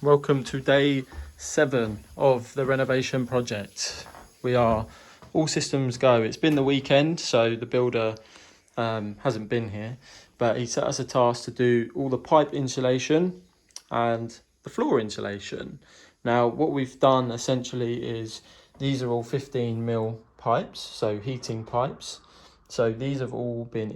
welcome to day 7 of the renovation project. We are all systems go. It's been the weekend, so the builder hasn't been here, but he set us a task to do all the pipe insulation and the floor insulation. Now what we've done essentially is these are all 15mm pipes, so heating pipes. So these have all been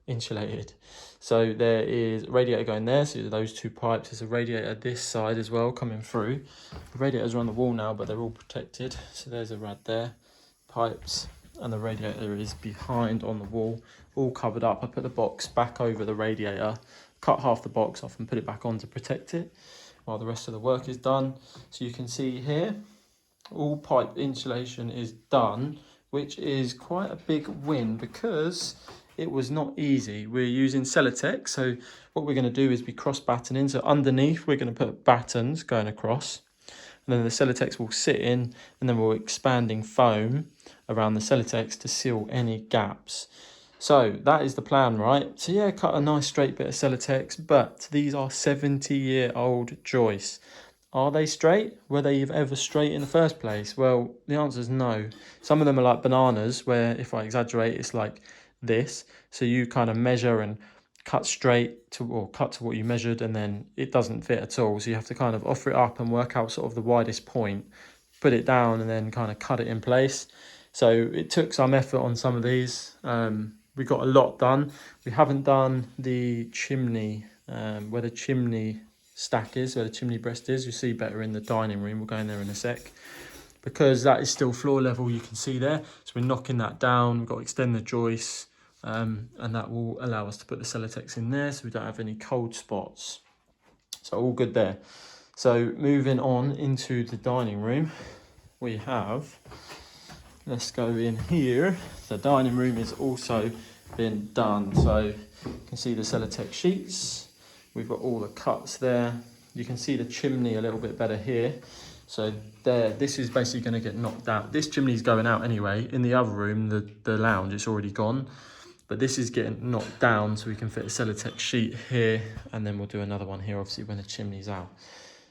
insulated. So there is a radiator going there, so those two pipes. There's a radiator this side as well coming through. The radiators are on the wall now, but they're all protected. So there's a rad there, pipes, and the radiator is behind on the wall, all covered up. I put the box back over the radiator, cut half the box off and put it back on to protect it while the rest of the work is done. So you can see here, all pipe insulation is done, which is quite a big win because it was not easy. We're using Insulating, so what we're going to do is be cross battening. So underneath we're going to put battens going across, and then the Insulating will sit in, and then we're expanding foam around the Insulating to seal any gaps. So that is the plan, right? So yeah, cut a nice straight bit of Insulating, but these are 70-year-old joists. Are they straight? Were they ever straight in the first place? Well, the answer is no. Some of them are like bananas, where if I exaggerate, it's like this. So you kind of measure and cut straight to, or cut to what you measured, and then it doesn't fit at all. So you have to kind of offer it up and work out sort of the widest point, put it down, and then kind of cut it in place. So it took some effort on some of these. We got a lot done. We haven't done the chimney, where the chimney stack is, where the chimney breast is. You see better in the dining room. We'll go in there in a sec. Because that is still floor level, you can see there. So we're knocking that down. We've got to extend the joists, and that will allow us to put the Insulating in there so we don't have any cold spots. So all good there. So moving on into the dining room, we have, let's go in here. The dining room is also been done. So you can see the Insulating sheets. We've got all the cuts there. You can see the chimney a little bit better here. So there, this is basically going to get knocked out. This chimney's going out anyway. In the other room, the lounge, it's already gone. But this is getting knocked down so we can fit a Insulating sheet here. And then we'll do another one here, obviously, when the chimney's out.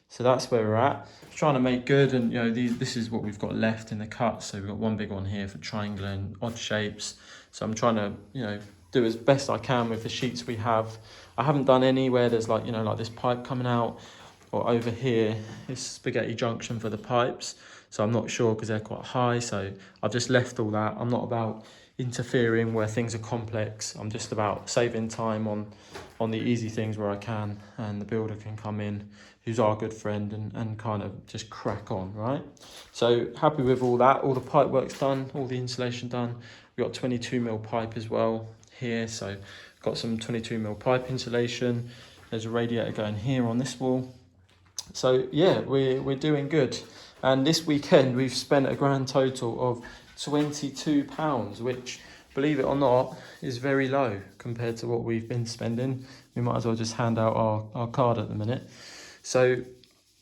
So that's where we're at. Trying to make good, and you know, this is what we've got left in the cuts. So we've got one big one here for triangular and odd shapes. So I'm trying to, you know, do as best I can with the sheets we have. I haven't done any where there's like, you know, like this pipe coming out, or over here is spaghetti junction for the pipes. So I'm not sure because they're quite high. So I've just left all that. I'm not about interfering where things are complex. I'm just about saving time on the easy things where I can, and the builder can come in, who's our good friend, and kind of just crack on, right? So happy with all that. All the pipe work's done, all the insulation done. We've got 22mm pipe as well here. So got some 22mm pipe insulation. There's a radiator going here on this wall. So yeah, we're doing good. And this weekend we've spent a grand total of £22, which, believe it or not, is very low compared to what we've been spending. We might as well just hand out our card at the minute. So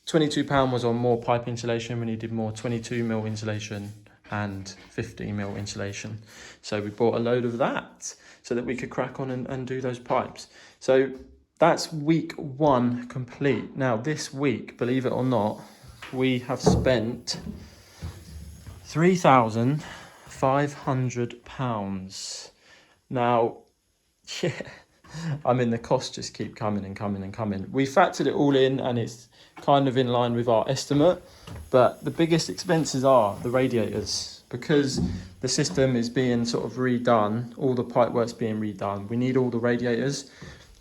£22 was on more pipe insulation. We needed more 22mm insulation and 15mm insulation. So we bought a load of that so that we could crack on and do those pipes. So that's week 1 complete. Now this week, believe it or not, we have spent £3,500. Now, yeah, I mean, the costs just keep coming and coming and coming. We factored it all in and it's kind of in line with our estimate, but the biggest expenses are the radiators, because the system is being sort of redone, all the pipe work's being redone. We need all the radiators,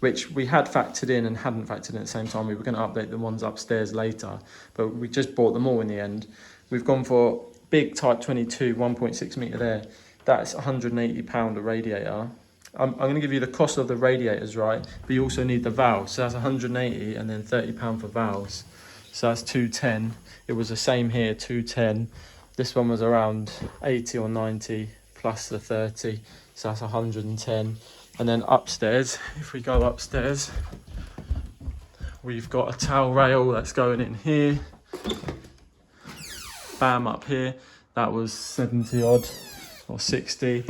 which we had factored in and hadn't factored in at the same time. We were going to update the ones upstairs later, but we just bought them all in the end. We've gone for big type 22, 1.6 metre there. That's £180 a radiator. I'm going to give you the cost of the radiators, right? But you also need the valves. So that's 180 and then £30 for valves. So that's 210. It was the same here, 210. This one was around 80 or 90 plus the 30. So that's 110. And then upstairs, if we go upstairs, we've got a towel rail that's going in here. Bam, up here. That was 70 odd or 60.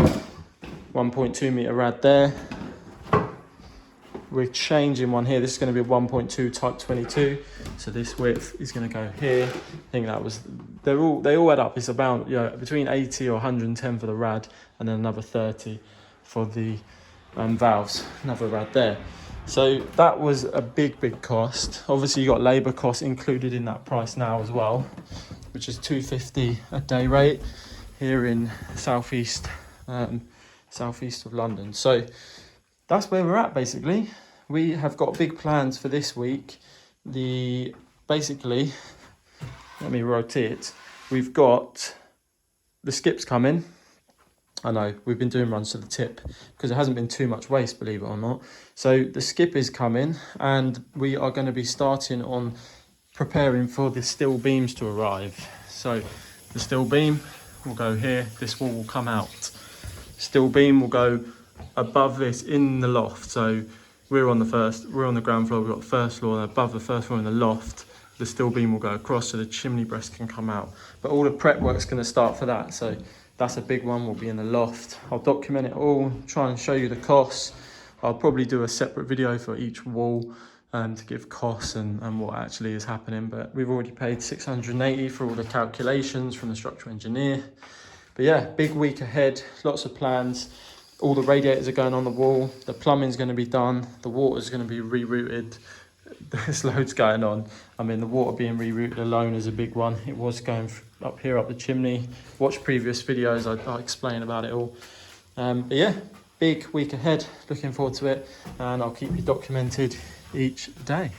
1.2 metre rad there. we're changing one here. This is going to be a 1.2 type 22. So this width is going to go here. I think that was, they all add up. It's about, you know, between 80 or 110 for the rad, and then another 30 for the valves, another rad there. So that was a big cost. Obviously you got labour costs included in that price now as well, which is £250 a day rate here in southeast of London. So that's where we're at basically. We have got big plans for this week. Basically, let me rotate. We've got the skips coming. I know, we've been doing runs to the tip because there hasn't been too much waste, believe it or not. So the skip is coming, and we are going to be starting on preparing for the steel beams to arrive. So the steel beam will go here, this wall will come out. Steel beam will go above this in the loft. So we're on the ground floor, we've got the first floor, and above the first floor in the loft, the steel beam will go across so the chimney breast can come out. But all the prep work's going to start for that. So that's a big one, will be in the loft. I'll document it all, try and show you the costs. I'll probably do a separate video for each wall to give costs and what actually is happening. But we've already paid 680 for all the calculations from the structural engineer. But yeah, big week ahead, lots of plans. All the radiators are going on the wall. The plumbing's going to be done. The water's going to be rerouted. There's loads going on. I mean, the water being rerouted alone is a big one. It was going up here, up the chimney. Watch previous videos, I'll explain about it all. But yeah, big week ahead. Looking forward to it. And I'll keep you documented each day.